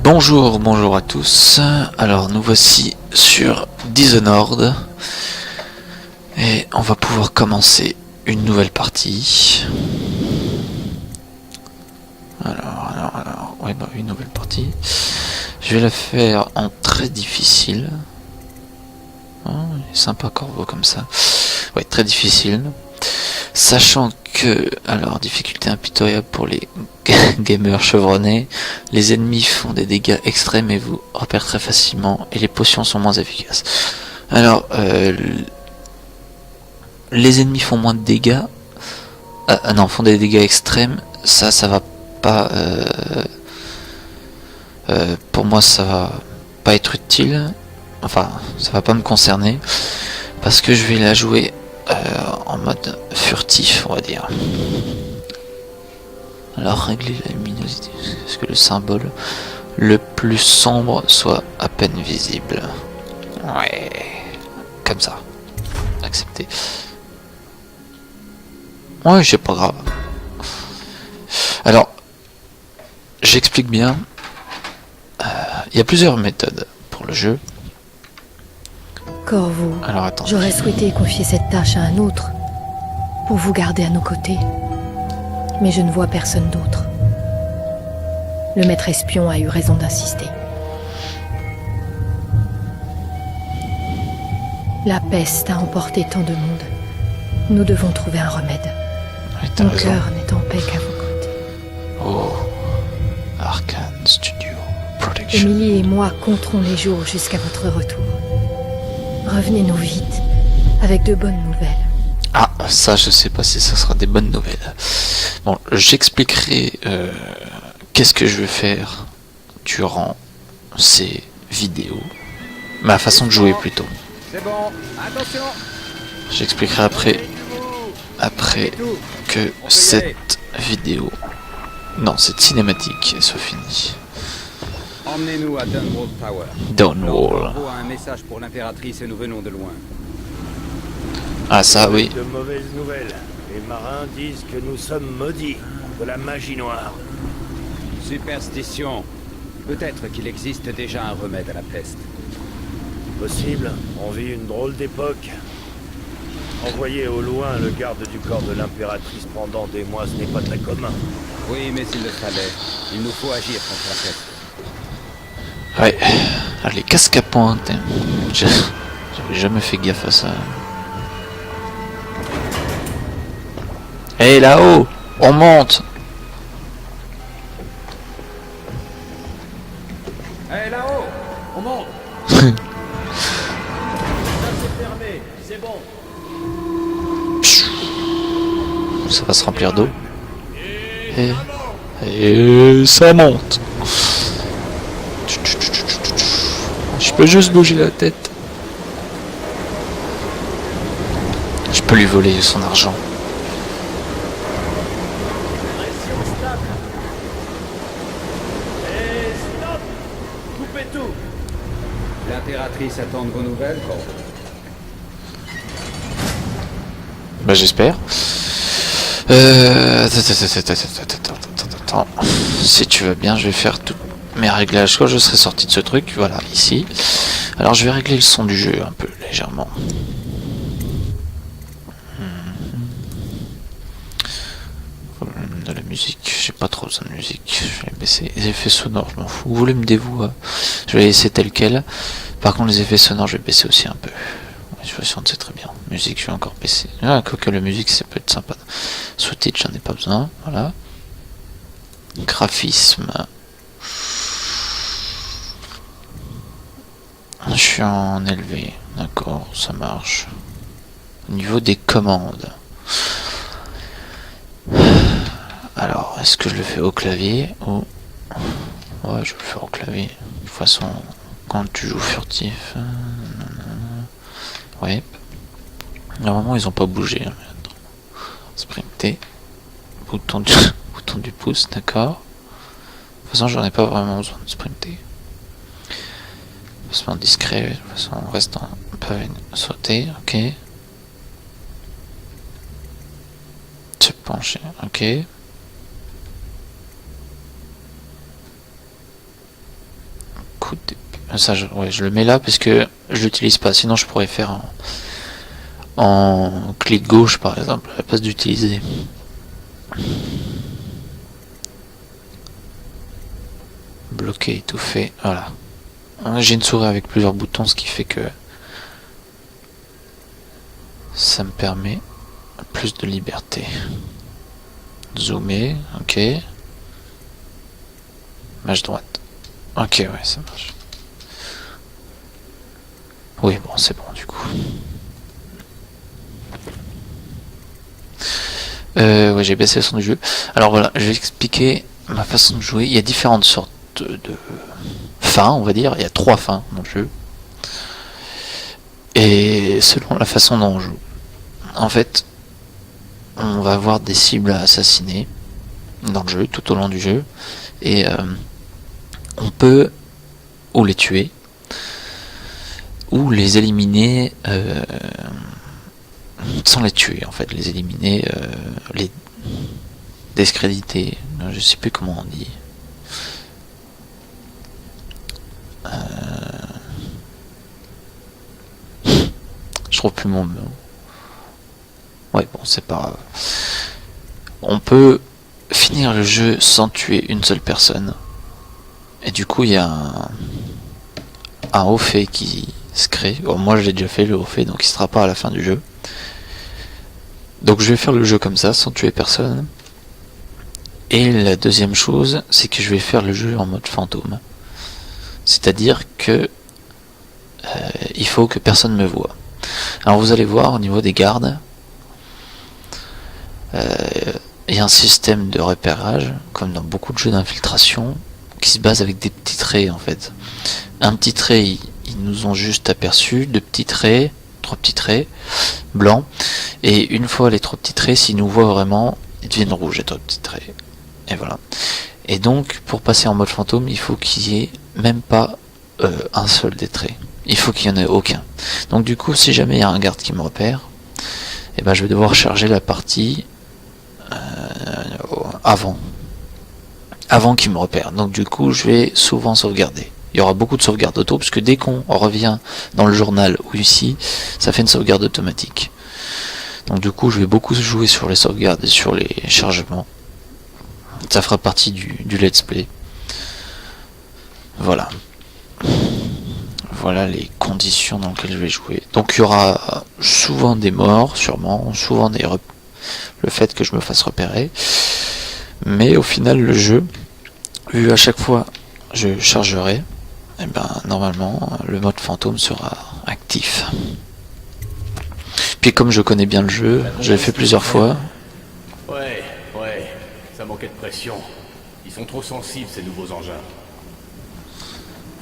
Bonjour, bonjour à tous. Alors nous voici sur Dishonored et on va pouvoir commencer une nouvelle partie. Alors, ouais, une nouvelle partie. Je vais la faire en très difficile. Oh, il est sympa Corvo comme ça. Ouais, très difficile. Sachant que, alors, difficulté impitoyable pour les gamers chevronnés, les ennemis font des dégâts extrêmes et vous repèrent très facilement, et les potions sont moins efficaces. Alors, les ennemis font moins de dégâts, non, font des dégâts extrêmes, ça va pas, pour moi ça va pas être utile, enfin, ça va pas me concerner, parce que je vais la jouer en mode furtif, on va dire. Alors régler la luminosité, est-ce que le symbole le plus sombre soit à peine visible? Ouais, comme ça. Accepter. Ouais, c'est pas grave. Alors, j'explique bien. Il y a plusieurs méthodes pour le jeu. Corvo, Alors attends. j'aurais souhaité confier cette tâche à un autre, pour vous garder à nos côtés. Mais je ne vois personne d'autre. Le maître espion a eu raison d'insister. La peste a emporté tant de monde. Nous devons trouver un remède. Ouais, t'as Mon raison. cœur n'est en paix qu'à vos côtés. Oh, Arkane Studio Production. Émilie et moi compterons les jours jusqu'à votre retour. Revenez-nous vite, avec de bonnes nouvelles. Ah, ça je sais pas si ça sera des bonnes nouvelles. Bon, j'expliquerai qu'est-ce que je vais faire durant ces vidéos. Ma façon de jouer plutôt. C'est bon, attention. J'expliquerai après que cette vidéo, non, cette cinématique soit finie. Emmenez-nous à Dunwall Tower. Downwall. Corvo a un message pour l'impératrice et nous venons de loin. Ah ça oui. De mauvaises nouvelles. Les marins disent que nous sommes maudits de la magie noire. Superstition. Peut-être qu'il existe déjà un remède à la peste. Possible, on vit une drôle d'époque. Envoyer au loin le garde du corps de l'impératrice pendant des mois, ce n'est pas très commun. Oui, mais il le fallait. Il nous faut agir contre la peste. Ouais. Allez, casque à pointe. J'avais jamais fait gaffe à ça. Hé, là-haut, on monte. Hé, là-haut, on monte. C'est fermé, c'est bon. Ça va se remplir d'eau. Et ça monte. Je peux juste bouger la tête. Je peux lui voler son argent. Pression stable. Et stop. Coupez tout. L'impératrice attend de vos nouvelles, Corvo. Bah j'espère. Attends. Si tu veux bien, je vais faire tous mes réglages quand je serai sorti de ce truc. Voilà, ici. Alors je vais régler le son du jeu un peu légèrement. De la musique, j'ai pas trop besoin de musique. Je vais baisser les effets sonores, je m'en fous. Vous voulez me dévouer, je vais laisser tel quel. Par contre les effets sonores, je vais baisser aussi un peu. Je suis sûr que c'est très bien. Musique, je vais encore baisser. Ah, quoique la musique, ça peut être sympa. Sous-titres, j'en ai pas besoin. Voilà. Graphisme. Je suis en élevé. D'accord, ça marche. Au niveau des commandes. Alors, est-ce que je le fais au clavier ou... Ouais, je vais le faire au clavier. De toute façon, quand tu joues furtif... Ouais. Normalement, ils ont pas bougé. Sprinter. Bouton du pouce, d'accord. De toute façon, j'en ai pas vraiment besoin de sprinter. Placement discret. De toute façon, on reste en pavane. Sauter, ok. Se pencher, ok. coup ça, ouais, je le mets là parce que je l'utilise pas. Sinon, je pourrais faire en clic gauche, par exemple, à la place d'utiliser. Bloquer, étouffer, voilà. J'ai une souris avec plusieurs boutons, ce qui fait que ça me permet plus de liberté. Zoomer, ok. Mâche droite. Ok, ouais, ça marche. Oui, bon, c'est bon, du coup. Ouais, j'ai baissé le son du jeu. Alors voilà, je vais expliquer ma façon de jouer. Il y a différentes sortes de fins, on va dire. Il y a 3 fins dans le jeu. Et selon la façon dont on joue. En fait, on va avoir des cibles à assassiner dans le jeu, tout au long du jeu. Et on peut ou les tuer, ou les éliminer sans les tuer, en fait. Les éliminer, les discréditer. Je sais plus comment on dit. Je trouve plus mon mot. Ouais, bon, c'est pas grave. On peut finir le jeu sans tuer une seule personne. Et du coup, il y a un haut fait qui se crée. Bon, moi, je l'ai déjà fait, le haut fait, donc il sera pas à la fin du jeu. Donc, je vais faire le jeu comme ça, sans tuer personne. Et la deuxième chose, c'est que je vais faire le jeu en mode fantôme. C'est-à-dire que il faut que personne me voie. Alors, vous allez voir au niveau des gardes. Il y a un système de repérage, comme dans beaucoup de jeux d'infiltration, qui se base avec des petits traits en fait. Un petit trait, ils nous ont juste aperçu, 2 petits traits, 3 petits traits blancs, et une fois les 3 petits traits, s'ils nous voient vraiment, ils deviennent rouges, les 3 petits traits. Et voilà. Et donc, pour passer en mode fantôme, il faut qu'il y ait même pas un seul des traits. Il faut qu'il n'y en ait aucun. Donc du coup, si jamais il y a un garde qui me repère, et ben, je vais devoir charger la partie avant qu'il me repère. Donc du coup, je vais souvent sauvegarder. Il y aura beaucoup de sauvegardes auto, puisque dès qu'on revient dans le journal ou ici, ça fait une sauvegarde automatique. Donc du coup, je vais beaucoup jouer sur les sauvegardes et sur les chargements. Ça fera partie du let's play. Voilà. Voilà les conditions dans lesquelles je vais jouer. Donc il y aura souvent des morts, sûrement, souvent le fait que je me fasse repérer. Mais au final, le jeu, vu à chaque fois je chargerai, et ben normalement le mode fantôme sera actif. Puis comme je connais bien le jeu, je l'ai fait plusieurs fois. Ouais, ça manquait de pression. Ils sont trop sensibles, ces nouveaux engins.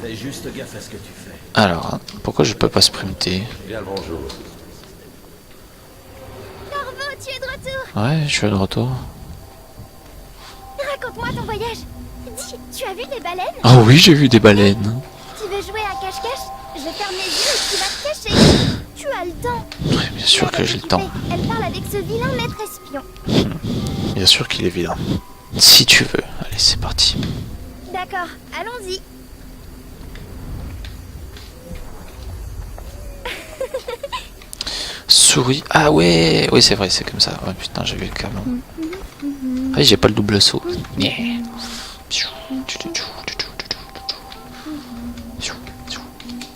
Fais juste gaffe à ce que tu fais. Alors, pourquoi je peux pas sprinter? Bien le bonjour. Corvo, tu es de retour. Ouais, je suis de retour. Raconte-moi ton voyage. Dis, tu as vu des baleines? Ah oui, j'ai vu des baleines. Tu veux jouer à cache-cache? Je ferme les yeux et tu vas te cacher. Tu as le temps. Ouais, bien sûr que j'ai le temps. Elle parle avec ce vilain maître espion. Bien sûr qu'il est vilain. Si tu veux. Allez, c'est parti. D'accord, allons-y. Souris. Ah ouais, oui c'est vrai, c'est comme ça. Ouais, putain, j'ai vu le câble. Ah oui, j'ai pas le double saut. Yeah.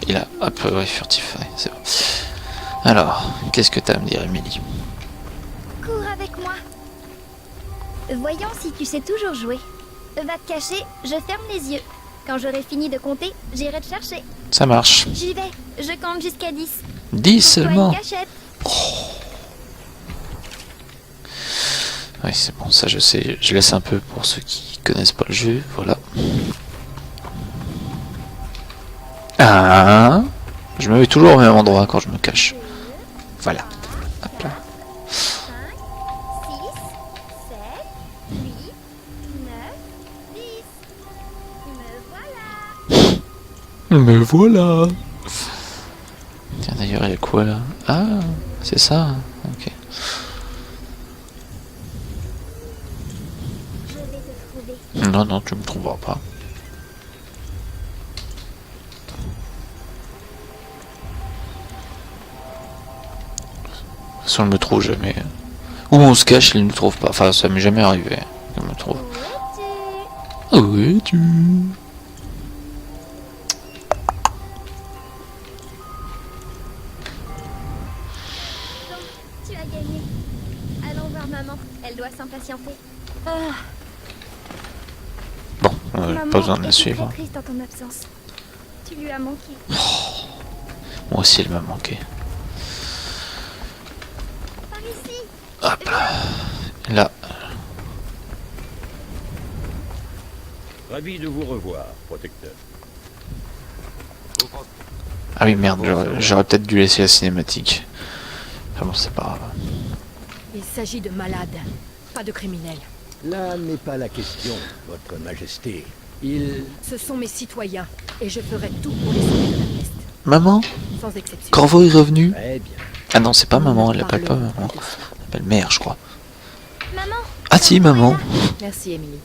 Et là, hop, ouais, furtif, ouais, c'est bon. Alors, qu'est-ce que t'as à me dire, Émilie? Cours avec moi. Voyons si tu sais toujours jouer. Va te cacher, je ferme les yeux. Quand j'aurai fini de compter, j'irai te chercher. Ça marche. J'y vais, je compte jusqu'à 10. 10 Toi, seulement. une cachette. Oui, c'est bon, ça je sais. Je laisse un peu pour ceux qui connaissent pas le jeu. Voilà. Ah, je me mets toujours au même endroit quand je me cache. Voilà. Hop là. 5, 6, 7, 8, 9, 10. Me voilà. Me voilà. Tiens, d'ailleurs, il y a quoi là? Ah, c'est ça. Ok. Je vais te trouver. Non, non, tu me trouveras pas. Si on ne me trouve jamais. Ou on se cache, il ne nous trouve pas. Enfin, ça m'est jamais arrivé. Il me trouve. Où es-tu? Tu as gagné. Allons voir maman. Elle doit s'impatienter. Bon, Maman pas besoin de la était suivre. très triste en ton absence. Tu lui as manqué. Moi aussi, elle m'a manqué. Par ici. Hop là. Là. Ravi de vous revoir, protecteur. Ah oui, merde, j'aurais peut-être dû laisser la cinématique. Enfin bon, c'est pas grave. Il s'agit de malades, pas de criminels. Là n'est pas la question, votre majesté. Ce sont mes citoyens, et je ferai tout pour les sauver de la peste, Maman? sans exception. Corvo est revenu? Très bien. Ah non, c'est pas maman, elle l'appelle pas maman. Elle l'appelle mère, je crois. Maman. Ah si, maman. Merci, Émilie.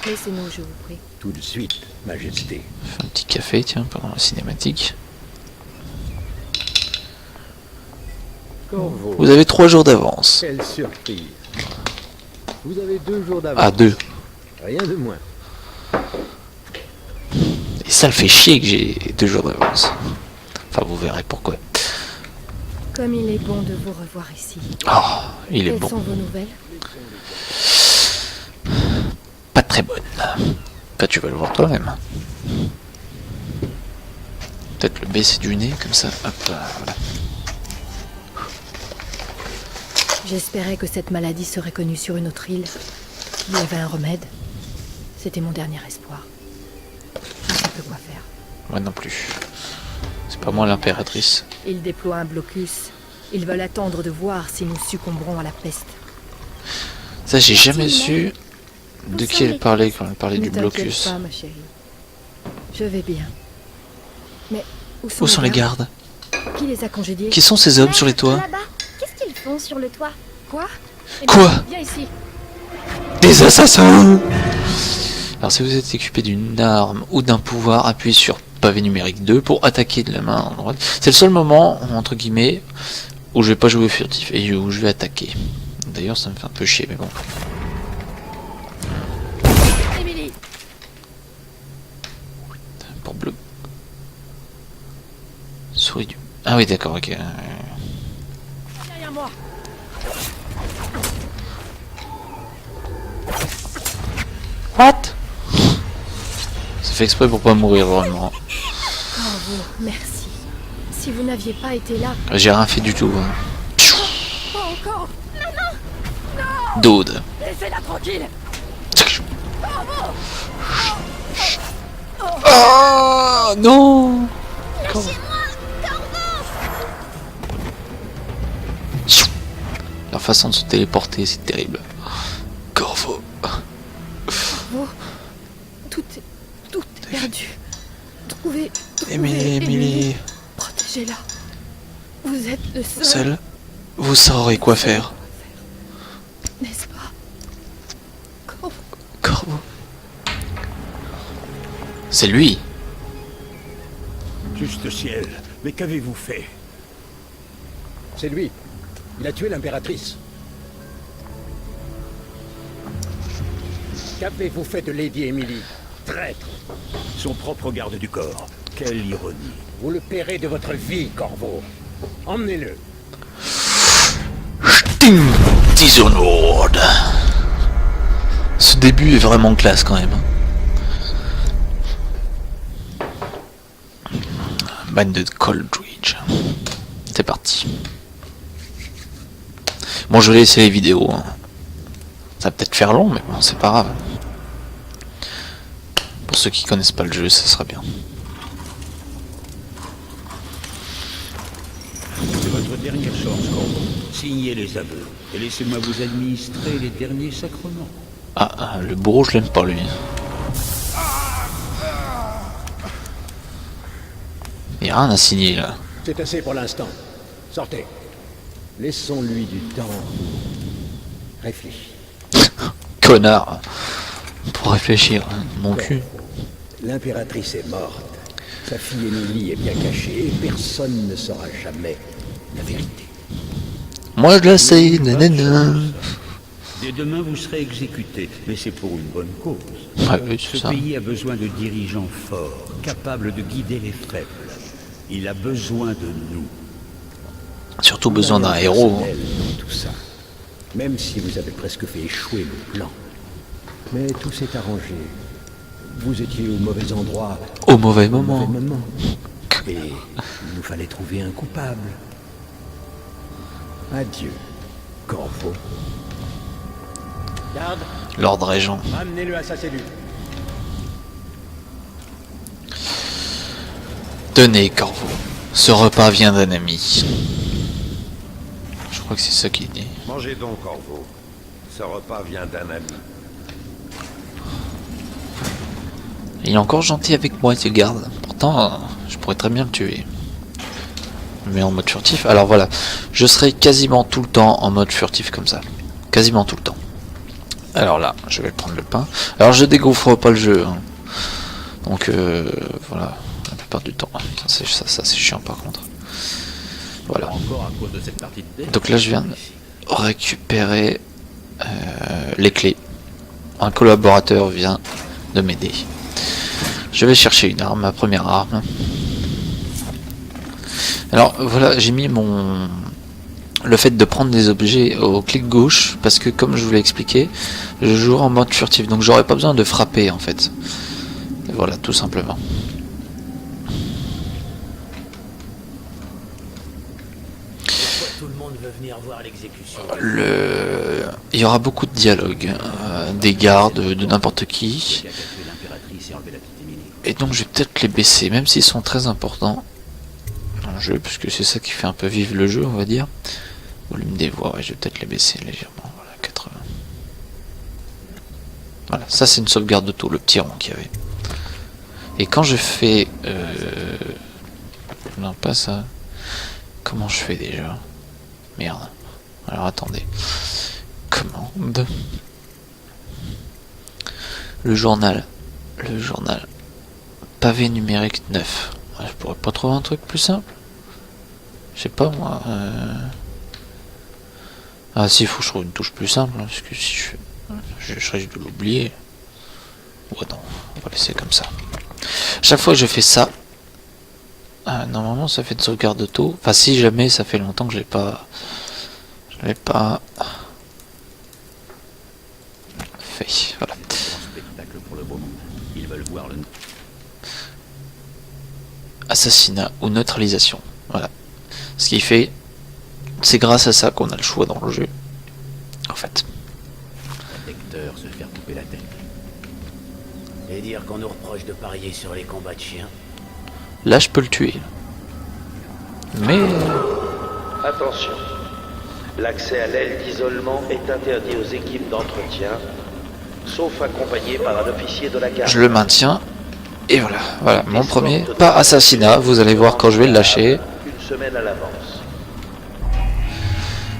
Laissez-nous, je vous prie. Tout de suite, majesté. Fais un petit café, tiens, pendant la cinématique. Corvo, Vous avez 3 jours d'avance. quelle surprise. Vous avez 2 jours d'avance. Ah, 2. Rien de moins. Et ça le fait chier que j'ai 2 jours d'avance. Enfin, vous verrez pourquoi. Comme il est bon de vous revoir ici. Oh, il est Quelles bon. sont vos nouvelles? Pas très bonne. Bah, tu vas le voir toi-même. Peut-être le baisser du nez, comme ça. Hop, voilà. J'espérais que cette maladie serait connue sur une autre île. Il y avait un remède. C'était mon dernier espoir. Je ne sais plus quoi faire. Moi non plus. C'est pas moi l'impératrice. Ils déploient un blocus. Ils veulent attendre de voir si nous succomberons à la peste. Ça, j'ai jamais su de qui elle parlait quand elle parlait Ne du t'inquiète blocus. pas, ma chérie. Je vais bien. Mais où Où sont les gardes? Qui les a congédiés? Qui sont ces hommes sur les toits? Là-bas. Qu'est-ce qu'ils font sur le toit? Quoi? Quoi? Viens ici. Des assassins! Alors si vous êtes équipé d'une arme ou d'un pouvoir, appuyez sur pavé numérique 2 pour attaquer de la main droite. C'est le seul moment, entre guillemets, où je vais pas jouer furtif et où je vais attaquer. D'ailleurs ça me fait un peu chier mais bon. Émilie. Pour bleu. Souris du... Ah oui d'accord, ok. Derrière moi. What? C'est fait exprès pour pas mourir vraiment. Bravo, merci. Si vous n'aviez pas été là... J'ai rien fait du tout. Hein. Pas encore. Daude. Laissez-la tranquille. Oh non. Leur façon de se téléporter, c'est terrible. Corvo. Bravo. Tout est perdu. Trouvez Émilie. Protégez-la. Vous êtes le seul. Seul, vous saurez quoi faire. N'est-ce pas? Corvo. C'est lui. Juste ciel, mais qu'avez-vous fait? C'est lui. Il a tué l'impératrice. Qu'avez-vous fait de Lady Emily? Traître. Son propre garde du corps. Quelle ironie. Vous le paierez de votre vie, Corvo. Emmenez-le. Sting Dishonored. Ce début est vraiment classe quand même. Bande de Coldridge. C'est parti. Bon, je vais laisser les vidéos. Hein. Ça va peut-être faire long, mais bon, c'est pas grave. Pour ceux qui connaissent pas le jeu, ça sera bien. C'est votre dernière chance, Corvo. Signez les aveux et laissez-moi vous administrer les derniers sacrements. Ah, le bourreau, je l'aime pas lui. Il y a rien à signer là. C'est assez pour l'instant. Sortez. Laissons-lui du temps. Réfléchis. Connard. Pour réfléchir, hein, mon cul. L'impératrice est morte. Sa fille Émilie est bien cachée et personne ne saura jamais la vérité. Moi je la sais, nanana. Dès demain, vous serez exécuté, mais c'est pour une bonne cause. Ouais, oui, c'est Ce ça. pays a besoin de dirigeants forts, capables de guider les faibles. Il a besoin de nous. Surtout besoin d'un héros. Personnel dans tout ça. Même si vous avez presque fait échouer le plan. Mais tout s'est arrangé. Vous étiez au mauvais endroit, Au mauvais au moment. mauvais moment. Et il nous fallait trouver un coupable. Adieu, Corvo. Garde, Lord Régent. ramenez-le à sa cellule. Tenez, Corvo. Ce repas vient d'un ami. Je crois que c'est ça qu'il dit. Mangez donc, Corvo. Ce repas vient d'un ami. Il est encore gentil avec moi, ce garde. Pourtant, je pourrais très bien le tuer. Mais en mode furtif. Alors voilà, je serai quasiment tout le temps en mode furtif comme ça. Quasiment tout le temps. Alors là, je vais prendre le pain. Alors je dégaufre pas le jeu. Hein. Donc voilà, la plupart du temps. Ça c'est chiant par contre. Voilà. Encore à cause de cette partie de dé. Donc là je viens de récupérer les clés. Un collaborateur vient de m'aider. Je vais chercher une arme, ma première arme. Alors voilà, j'ai mis le fait de prendre des objets au clic gauche parce que comme je vous l'ai expliqué, je joue en mode furtif, donc j'aurais pas besoin de frapper en fait. Et voilà, tout simplement. Tout le monde veut venir voir l'exécution. Il y aura beaucoup de dialogues, des gardes, de n'importe qui. Il a qu'à tuer l'impératrice et enlever la petite Émilie. Et donc je vais peut-être les baisser, même s'ils sont très importants dans le jeu, puisque c'est ça qui fait un peu vivre le jeu, on va dire. Volume des voix, ouais, je vais peut-être les baisser légèrement, voilà, 80. Voilà, ça c'est une sauvegarde de tout, le petit rond qu'il y avait. Et quand je fais... Non, pas ça. Comment je fais déjà? Merde. Alors attendez. Commande. Le journal. Le journal. Pavé numérique 9. Ouais, je pourrais pas trouver un truc plus simple. Je sais pas moi. Ah si, il faut que je trouve une touche plus simple. Hein, parce que si je risque de l'oublier. Ouais non, on va laisser comme ça. Chaque fois que je fais ça, normalement ça fait une sauvegarde de taux. Enfin si jamais ça fait longtemps que je l'ai pas fait. Voilà. Spectacle pour le beau monde. Ils veulent voir le... Assassinat ou neutralisation. Voilà. Ce qui fait, c'est grâce à ça qu'on a le choix dans le jeu. En fait. Protecteur se faire couper la tête. Et dire qu'on nous reproche de parier sur les combats de chiens. Là je peux le tuer. Mais Attention, l'accès à l'aile d'isolement est interdit aux équipes d'entretien, sauf accompagné par un officier de la garde. je le maintiens. Et voilà, voilà, mon premier. Pas assassinat, vous allez voir quand je vais le lâcher. Une semaine à l'avance.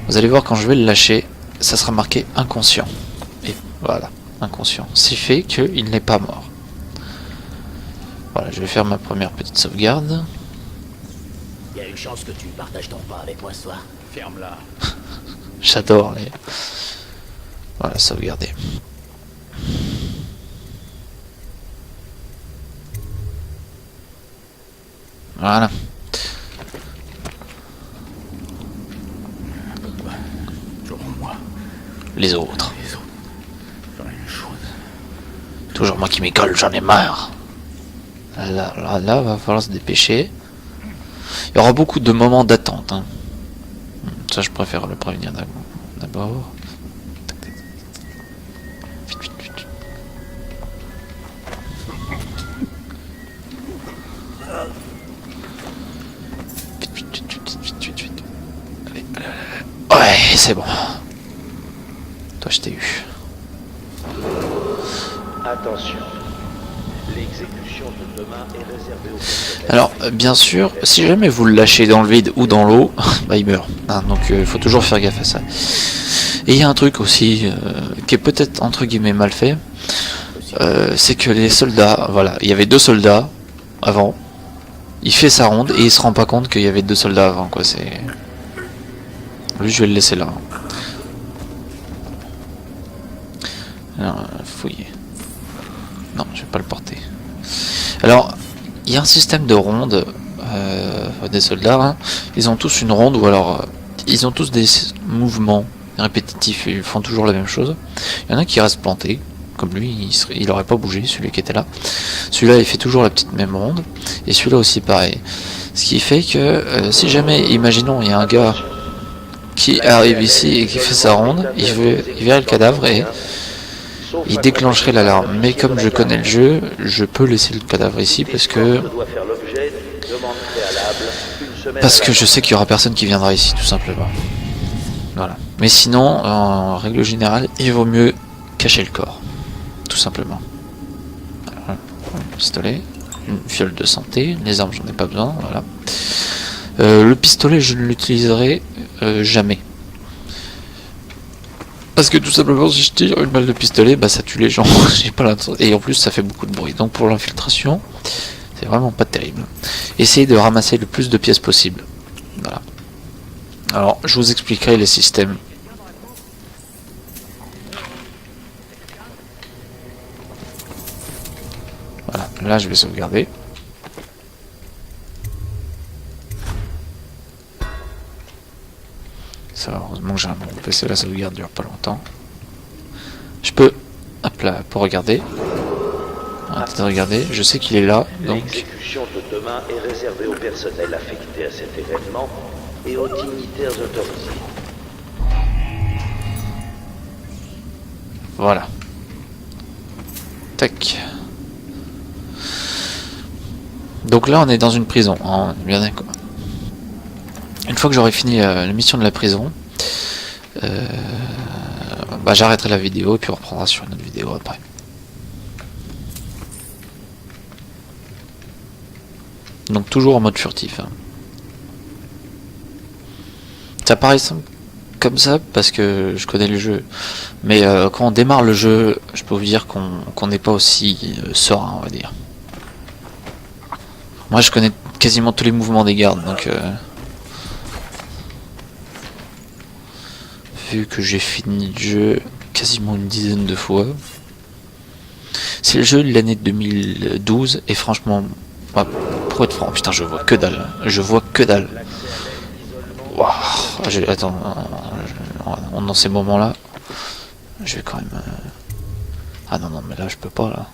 Vous allez voir quand je vais le lâcher, ça sera marqué inconscient. Et voilà, inconscient. C'est fait qu'il n'est pas mort. Voilà, je vais faire ma première petite sauvegarde. Il y a une chance que tu partages ton repas avec moi ce soir. Ferme-la. J'adore les... Voilà, sauvegarder. Voilà. Toujours moi. Les autres. Les autres. J'en ai une chose. Toujours moi qui m'y colle, j'en ai marre. Là, va falloir se dépêcher. Il y aura beaucoup de moments d'attente. Hein. Ça, je préfère le prévenir d'abord. Vite, vite, vite. Vite. Allez. Ouais, c'est bon. Toi, je t'ai eu. Attention, l'exécution de demain est réservée aux personnels. Alors, bien sûr, si jamais vous le lâchez dans le vide ou dans l'eau, bah il meurt. Hein, donc il faut toujours faire gaffe à ça. Et il y a un truc aussi qui est peut-être entre guillemets mal fait, c'est que les soldats, voilà, il y avait 2 soldats avant, il fait sa ronde et il se rend pas compte qu'il y avait 2 soldats avant, quoi. C'est Lui, je vais le laisser là. Alors, fouiller. Non, je vais pas le porter. Alors, il y a un système de ronde des soldats. Hein. Ils ont tous une ronde ou alors ils ont tous des mouvements répétitifs. Ils font toujours la même chose. Il y en a qui restent plantés. Comme lui, il aurait pas bougé, celui qui était là. Celui-là, il fait toujours la petite même ronde. Et celui-là aussi, pareil. Ce qui fait que, si jamais, imaginons, il y a un gars qui arrive ici et qui fait sa ronde, il verrait le cadavre et il déclencherait l'alarme. Mais comme je connais le jeu, je peux laisser le cadavre ici parce que je sais qu'il y aura personne qui viendra ici, tout simplement. Voilà. Mais sinon, en règle générale, il vaut mieux cacher le corps. Tout simplement. Voilà. Un pistolet, une fiole de santé, les armes j'en ai pas besoin, voilà. Le pistolet je ne l'utiliserai jamais. Parce que tout simplement si je tire une balle de pistolet, bah ça tue les gens, j'ai pas l'intention. Et en plus ça fait beaucoup de bruit. Donc pour l'infiltration, c'est vraiment pas terrible. Essayez de ramasser le plus de pièces possible. Voilà. Alors je vous expliquerai les systèmes. Voilà, là je vais sauvegarder. Ça va, heureusement que j'ai un bon PC, la sauvegarde dure pas longtemps. Je peux, hop là, pour regarder. Arrêtez de regarder, je sais qu'il est là, donc... L'exécution de demain est réservée au personnel affecté à cet événement et aux dignitaires autorisés. Voilà. Tac. Donc là on est dans une prison, hein, bien d'accord. Une fois que j'aurai fini la mission de la prison, bah, j'arrêterai la vidéo et puis on reprendra sur une autre vidéo après. Donc toujours en mode furtif. Hein. Ça paraît simple comme ça parce que je connais le jeu. Mais quand on démarre le jeu, je peux vous dire qu'on n'est pas aussi serein, on va dire. Moi je connais quasiment tous les mouvements des gardes, donc... vu que j'ai fini le jeu quasiment une dizaine de fois. C'est le jeu de l'année 2012 et franchement, bah, pour être franc, putain je vois que dalle. Je vois que dalle. Wow, attends, dans ces moments-là, je vais quand même... Ah non, non, mais là je peux pas là.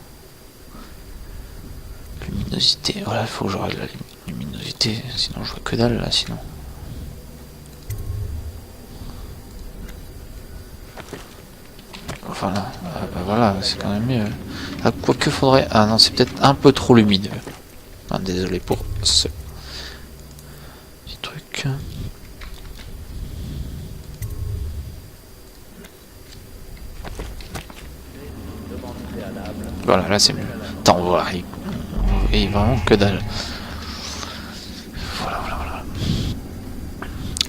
Luminosité, voilà, il faut que j'aurai de la luminosité, sinon je vois que dalle là, sinon. Voilà, bah voilà, c'est quand même mieux. Ah, quoi que faudrait... Ah non, c'est peut-être un peu trop lumineux. Ah, désolé pour ce petit truc. Voilà, là c'est mieux. Attends, voilà, et vraiment que dalle. Voilà, voilà,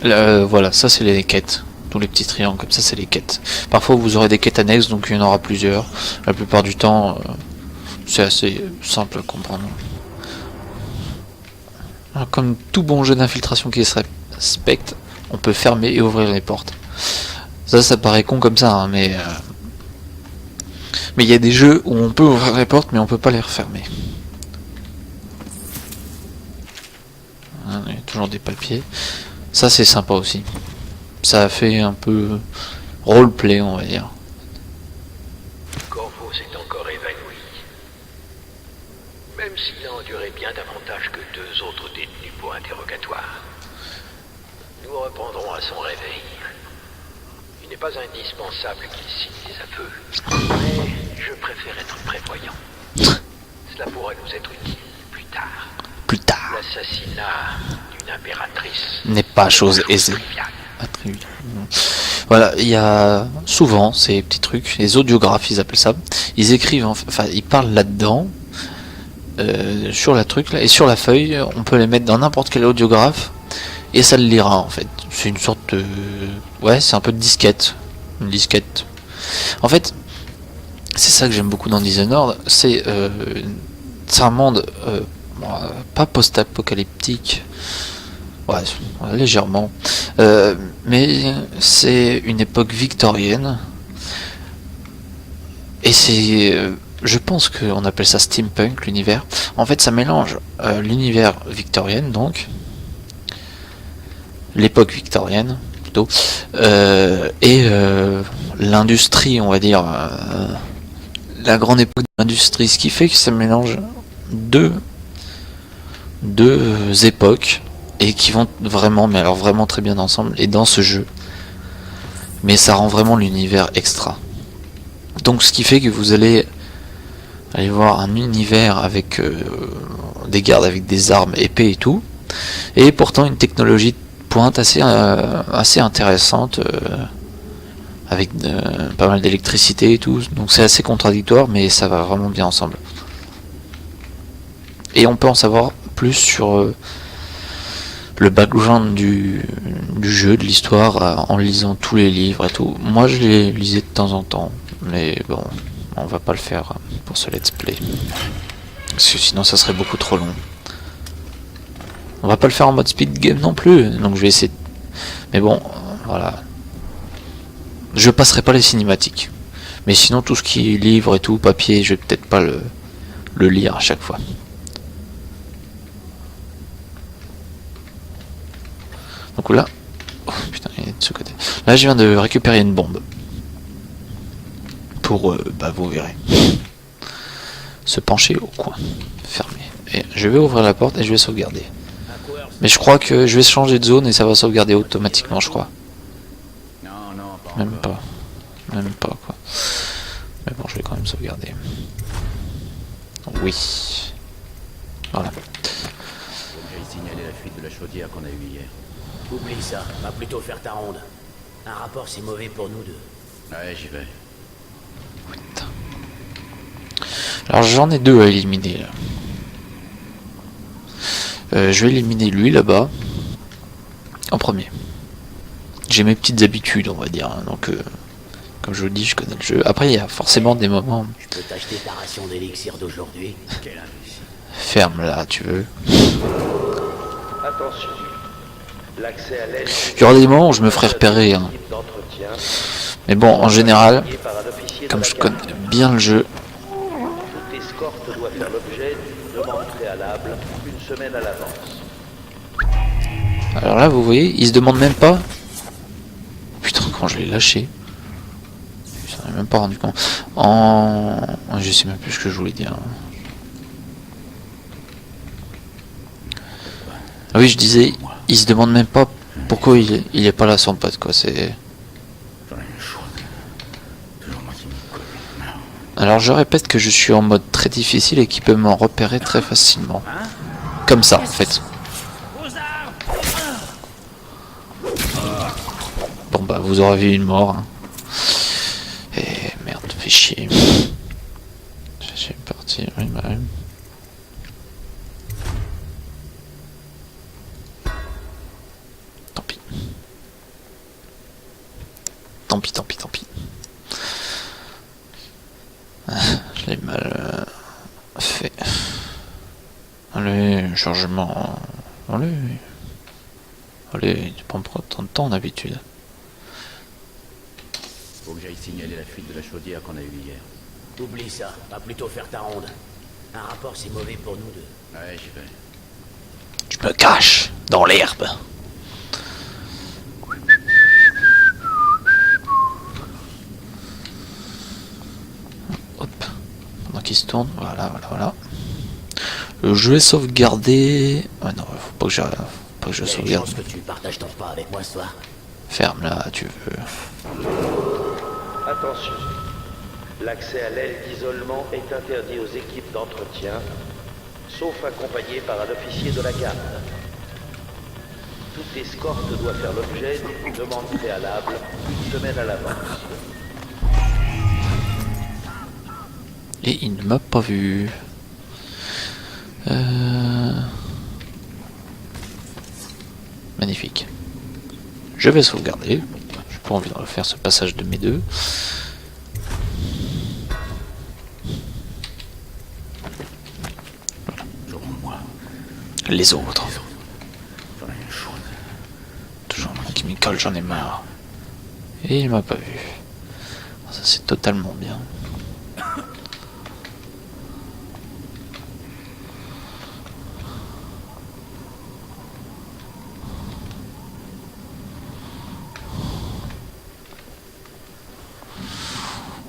voilà. Voilà, ça c'est les quêtes. Tous les petits triangles comme ça, c'est les quêtes. Parfois vous aurez des quêtes annexes, donc il y en aura plusieurs. La plupart du temps, c'est assez simple à comprendre. Alors, comme tout bon jeu d'infiltration qui se respecte, on peut fermer et ouvrir les portes. Ça paraît con comme ça, hein, mais il y a des jeux où on peut ouvrir les portes, mais on peut pas les refermer. Il y a toujours des papiers. Ça c'est sympa aussi. Ça a fait un peu roleplay, on va dire. Corvo s'est encore évanoui. Même s'il a enduré bien davantage que 2 autres détenus pour interrogatoire. Nous reprendrons à son réveil. Il n'est pas indispensable qu'il signe des aveux. Mais je préfère être prévoyant. Cela pourrait nous être utile plus tard. Plus tard. L'assassinat d'une impératrice n'est pas chose aisée. Voilà, il y a souvent ces petits trucs, les audiographes ils appellent ça. Ils écrivent, enfin ils parlent là-dedans, sur la truc là, et sur la feuille, on peut les mettre dans n'importe quel audiographe et ça le lira en fait. C'est une sorte de... Ouais, c'est un peu de disquette. Une disquette. En fait, c'est ça que j'aime beaucoup dans Dishonored, c'est un monde pas post-apocalyptique. Ouais, légèrement. Mais c'est une époque victorienne. Et c'est... je pense qu'on appelle ça steampunk, l'univers. En fait, ça mélange l'univers victorienne, donc. L'époque victorienne, plutôt. Et l'industrie, on va dire. La grande époque de l'industrie. Ce qui fait que ça mélange deux époques. Et qui vont vraiment, mais alors vraiment très bien ensemble. Et dans ce jeu. Mais ça rend vraiment l'univers extra. Donc ce qui fait que vous allez voir un univers avec des gardes avec des armes épées et tout, et pourtant une technologie de pointe assez intéressante, avec pas mal d'électricité et tout. Donc c'est assez contradictoire, mais ça va vraiment bien ensemble. Et on peut en savoir plus sur le background du jeu, de l'histoire, en lisant tous les livres et tout. Moi je les lisais de temps en temps, mais bon, on va pas le faire pour ce let's play, parce que sinon ça serait beaucoup trop long. On va pas le faire en mode speed game non plus, donc je vais essayer. Mais bon, voilà. Je passerai pas les cinématiques. Mais sinon tout ce qui est livre et tout, papier, je vais peut-être pas le lire à chaque fois. Donc là, oh, putain, il est de ce côté. Là, je viens de récupérer une bombe. Pour, bah, vous verrez. Se pencher au coin. Fermé. Et je vais ouvrir la porte et je vais sauvegarder. Mais je crois que je vais changer de zone et ça va sauvegarder automatiquement, je crois. Non, pas Même encore. pas. Même pas, quoi. Mais bon, je vais quand même sauvegarder. Oui. Voilà. Faut que j'aille signaler la fuite de la chaudière qu'on a eue hier. Oublie ça, va plutôt faire ta ronde. Un rapport, c'est mauvais pour nous deux. Ouais, j'y vais. Putain. Alors j'en ai deux à éliminer là. Je vais éliminer lui là-bas. En premier. J'ai mes petites habitudes, on va dire. Hein, donc, comme je vous dis, je connais le jeu. Après, il y a forcément des moments. Je peux t'acheter ta ration d'élixir d'aujourd'hui. Quel imbécile. Ferme là, tu veux. Attention. L'accès à l'aile Il y aura des moments où je me ferai repérer. Hein. d'entretien, Mais bon, en général, lié par un officier de comme la je garde. connais bien le jeu, Toute escorte doit faire l'objet d'une demande préalable une semaine à l'avance. alors là, vous voyez, il se demande même pas. Putain, quand je l'ai lâché. Je m'en ai même pas rendu compte. Je sais même plus ce que je voulais dire. Ah oui, je disais, il se demande même pas pourquoi il est pas là son pote, quoi. C'est. J'en ai une chaude. Toujours moi qui m'y colle. Alors je répète que je suis en mode très difficile et qui peut m'en repérer très facilement. Comme ça, en fait. Bon bah, vous aurez vu une mort. Hein. Et merde, fait chier. J'ai parti. Oui, bah oui. Tant pis. Tant pis, tant pis, tant pis. Je l'ai mal fait. Allez, chargement. Allez. Allez, tu prends pas tant de temps d'habitude. Faut que j'aille signaler la fuite de la chaudière qu'on a eue hier. Oublie ça, va plutôt faire ta ronde. Un rapport, c'est mauvais pour nous deux. Ouais, j'y vais. Je me cache dans l'herbe. Hop. Pendant qu'il se tourne, voilà. Le jeu est sauvegardé. Ah non, faut pas que je Y a une sauvegarde. chance que tu partages ton repas avec moi ce soir. Ferme là, tu veux. Attention. L'accès à l'aile d'isolement est interdit aux équipes d'entretien, sauf accompagné par un officier de la garde. Toute escorte doit faire l'objet d'une demande préalable une semaine à l'avance. Et il ne m'a pas vu. Magnifique. Je vais sauvegarder. J'ai pas envie de refaire ce passage de mes deux. Toujours moi. Les autres. J'en ai une chaude. m'y colle, j'en ai marre. Et il m'a pas vu. Ça c'est totalement bien.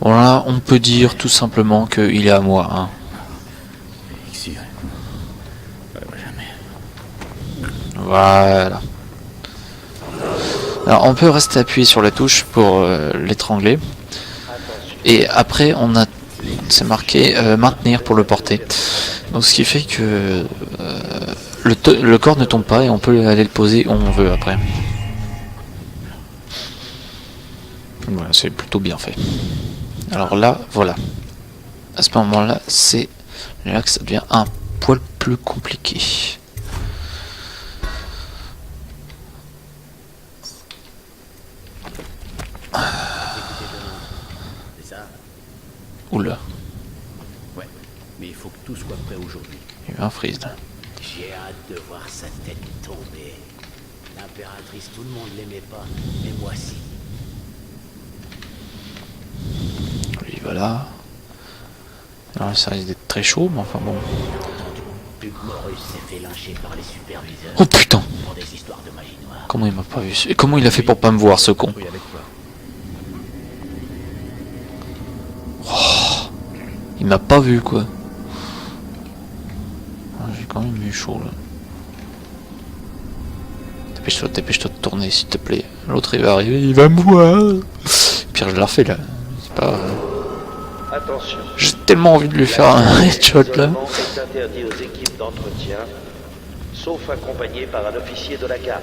Voilà, on peut dire tout simplement qu'il est à moi. Hein. Voilà. Alors on peut rester appuyé sur la touche pour l'étrangler. Et après on a, c'est marqué maintenir pour le porter. Donc ce qui fait que le corps ne tombe pas et on peut aller le poser où on veut après. Voilà, c'est plutôt bien fait. Alors là, voilà. À ce moment-là, c'est là que ça devient un poil plus compliqué. C'est ça? Oula, Ouais, mais il faut que tout soit prêt aujourd'hui. il y a eu un freeze là. J'ai hâte de voir sa tête tomber. L'impératrice, tout le monde l'aimait pas, mais moi si. Lui voilà. Alors ça risque d'être très chaud, mais enfin bon. Hugues Morus s'est fait lyncher par les superviseurs. Oh putain! Pour des histoires de magie noire. Comment il m'a pas vu? Et comment il a fait pour pas me voir, ce con? Oh, il m'a pas vu quoi. Ah, j'ai quand même eu chaud là. Dépêche-toi de tourner s'il te plaît. L'autre il va arriver, il va me voir. Pire je la refais là. C'est pas. Attention. J'ai tellement envie de lui faire un headshot là. L'isolement est interdit aux équipes d'entretien, sauf accompagné par un officier de la garde.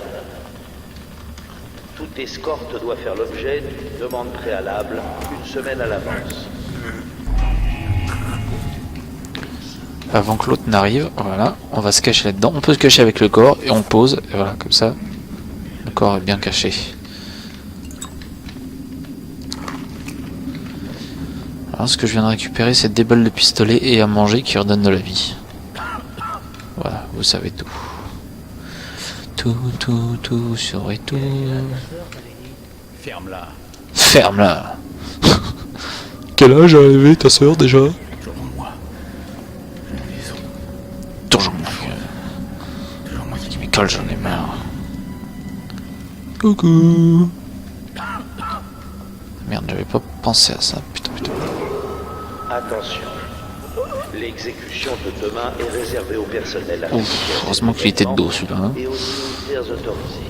Toute escorte doit faire l'objet d'une demande préalable une semaine à l'avance. Avant que l'autre n'arrive, voilà, on va se cacher là-dedans. On peut se cacher avec le corps et on pose, et voilà, comme ça, le corps est bien caché. Alors ce que je viens de récupérer, c'est des balles de pistolet et à manger qui redonnent de la vie. Voilà, vous savez tout. Tout, sur et tout. Ferme-la. Ferme-la. Quel âge a arrivé ta soeur déjà? Toujours moi. Qui m'y colle, j'en ai marre. Coucou. Merde, j'avais pas pensé à ça. Putain. Attention. L'exécution de demain est réservée au personnel. Ouf, heureusement qu'il était de dos celui-là. Hein. Et aux militaires autorisés.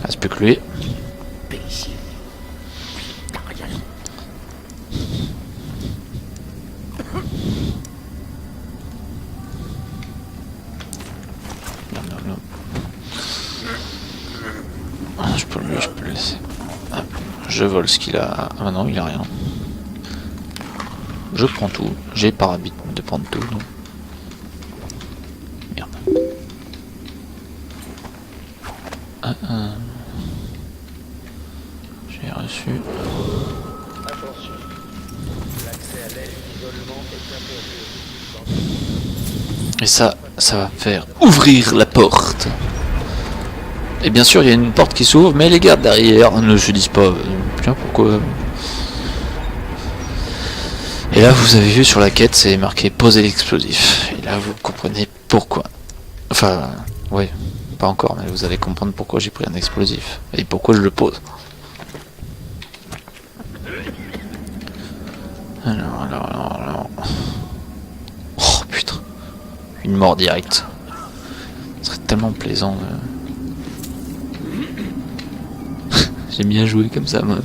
Reste plus que lui. Non. Ah, je peux le laisser. Hop. Je vole ce qu'il a. Ah non, il a rien. Je prends tout. J'ai par habitude de prendre tout. Donc. Merde. J'ai reçu. Attention. L'accès à l'aile d'isolement est interdit. Et ça va faire ouvrir la porte. Et bien sûr, il y a une porte qui s'ouvre, mais les gardes derrière ne se disent pas tiens, pourquoi. Et là, vous avez vu sur la quête, c'est marqué poser l'explosif. Et là, vous comprenez pourquoi. Enfin, ouais, pas encore, mais vous allez comprendre pourquoi j'ai pris un explosif et pourquoi je le pose. Alors. Oh putain, une mort directe. Ce serait tellement plaisant. J'aime bien jouer comme ça, moi.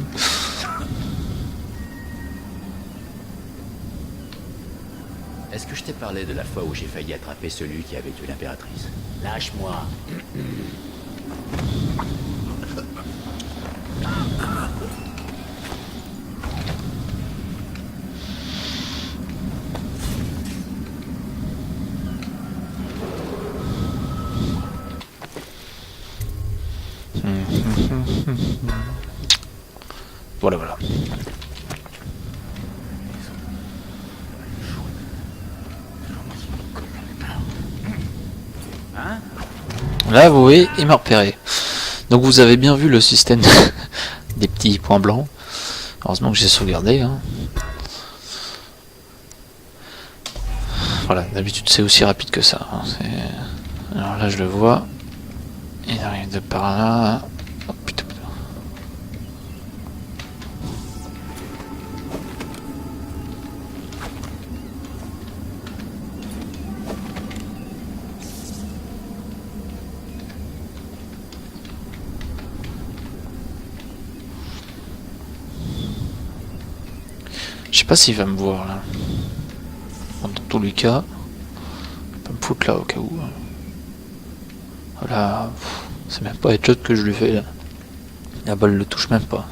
Est-ce que je t'ai parlé de la fois où j'ai failli attraper celui qui avait tué l'impératrice? Lâche-moi. Voilà. Là, vous voyez, il m'a repéré. Donc vous avez bien vu le système des petits points blancs. Heureusement que j'ai sauvegardé. Hein. Voilà, d'habitude c'est aussi rapide que ça. Hein. Alors là, je le vois. Il arrive de par là. Oh, putain. Je sais pas s'il va me voir là. Bon, dans tous les cas, il peut me foutre là au cas où. Voilà, c'est même pas headshot que je lui fais là. La balle le touche même pas.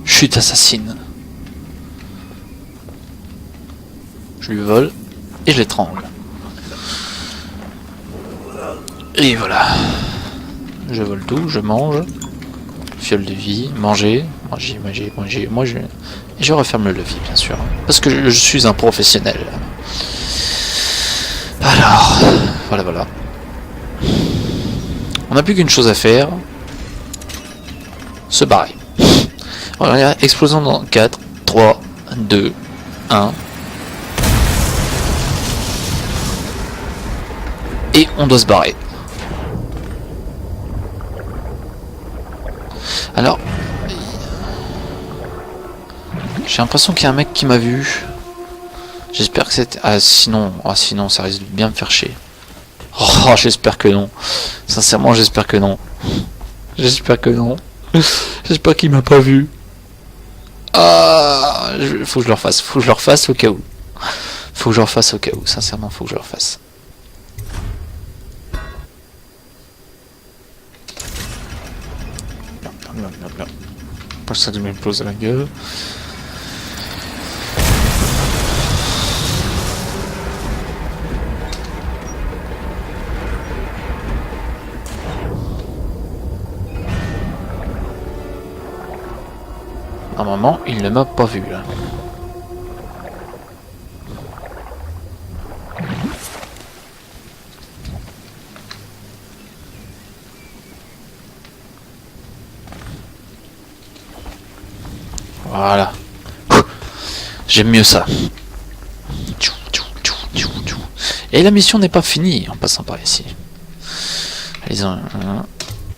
Chute assassine. Je lui vole et je l'étrangle. Et voilà. Je vole tout, je mange. Fiole de vie, manger. Et je referme le levier, bien sûr. Parce que je suis un professionnel. Alors, voilà. On n'a plus qu'une chose à faire. Se barrer. Voilà, explosons dans 4, 3, 2, 1. Et on doit se barrer. Alors, j'ai l'impression qu'il y a un mec qui m'a vu. J'espère que c'était... sinon ça risque de bien me faire chier. Oh, j'espère que non. Sincèrement, j'espère que non. J'espère que non. J'espère qu'il m'a pas vu. Faut que je le refasse. Faut que je le refasse au cas où. Sincèrement, faut que je le refasse. Non. Pas ça de m'exploser la gueule. Normalement, il ne m'a pas vu là. Voilà. J'aime mieux ça. Et la mission n'est pas finie en passant par ici. Allez-y.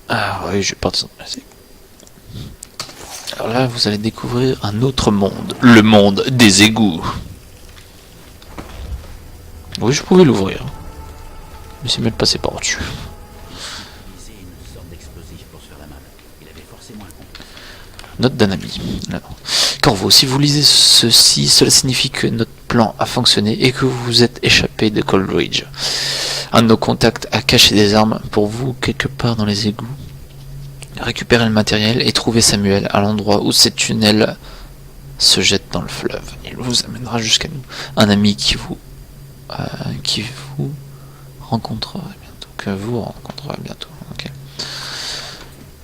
Ah oui, je vais partir. Alors là, vous allez découvrir un autre monde. Le monde des égouts. Oui, je pouvais l'ouvrir. Mais c'est mieux de passer par-dessus. Note d'un ami. Corvo, si vous lisez ceci, cela signifie que notre plan a fonctionné et que vous vous êtes échappé de Coldridge. Un de nos contacts a caché des armes pour vous quelque part dans les égouts. Récupérez le matériel et trouvez Samuel à l'endroit où ces tunnels se jettent dans le fleuve. Il vous amènera jusqu'à nous. Un ami qui vous rencontrera bientôt. Okay.